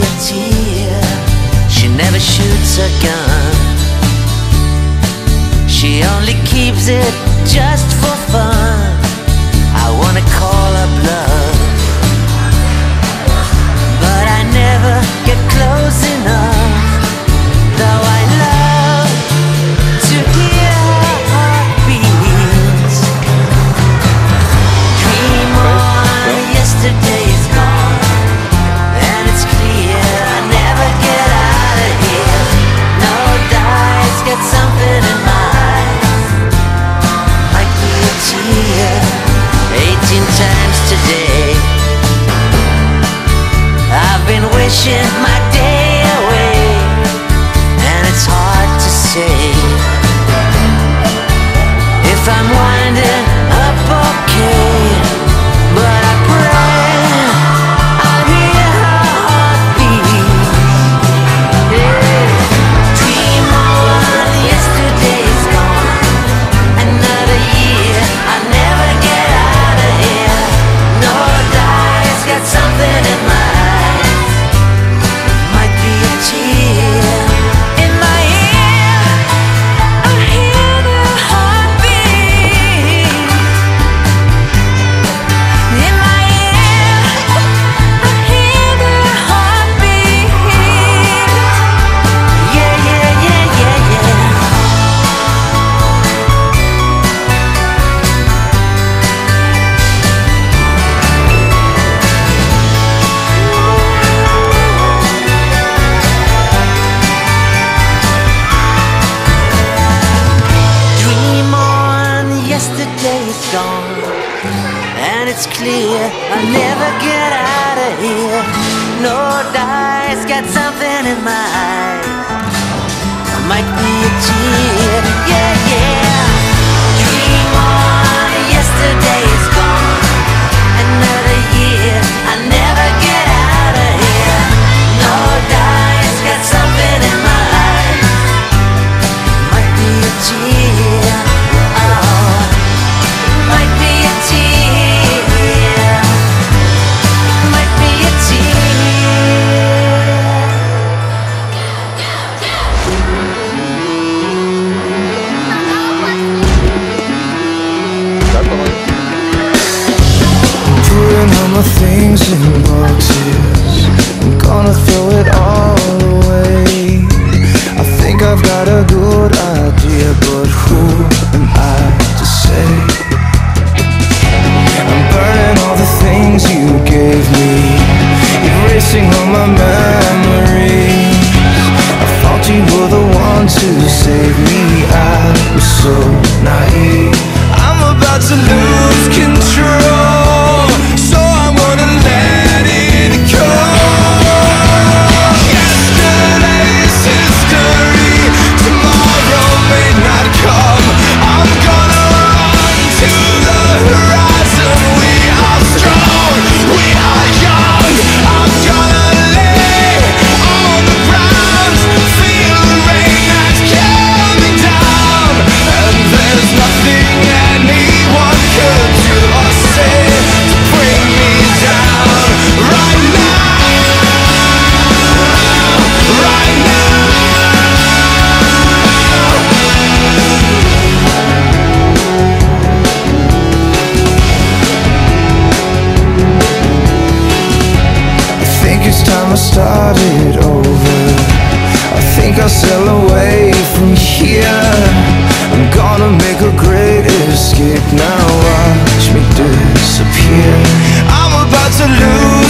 a tear. She never shoots a gun. She only keeps it just for fun. I wanna call her bluff, but I never get close enough. Though I love to hear her heartbeats. Dream on, yesterday is gone, and it's clear I never get out of here. No dice, get something in my eyes. Might be a tear, 18 times today. I've been wishing my day away, and it's hard to say if I'm winding up okay. But I pray I'll hear her heartbeat. Yeah. Dream on, yesterday's gone. Another year, I'll never get out of here. No dice, got something in my eyes. Might be a tear in my ear. I hear the heartbeat. In my ear, I hear the heartbeat. Yeah, yeah, yeah, yeah, yeah. Dream on, yesterday is gone, and it's clear I'll never get out of here. No dice, got something in my eyes. Might be a tear, yeah, yeah. Dream on, yesterday is gone. Another year, I'll never get out of here. No dice, got something in my eyes. Might be a tear, oh, might be a tear, might be a Putting all my things in boxes, I'm gonna throw it all away. I think I've got a good idea, but who am I to say? I'm burning all the things you gave me, erasing all my memories. I thought you were the one to save me, I was so naive. I'm about to lose control, so I'm gonna let it go. Yesterday's history, tomorrow may not come. I'm gonna run to the horizon. We are strong, we are young. I'm gonna lay on the ground, feel the rain that's coming down. And there's nothing anyone could do or say to bring me down. Right now, right now. I think it's time I started over. I think I'll sail away from here. I'm gonna make a great escape now. Watch me disappear. I'm about to lose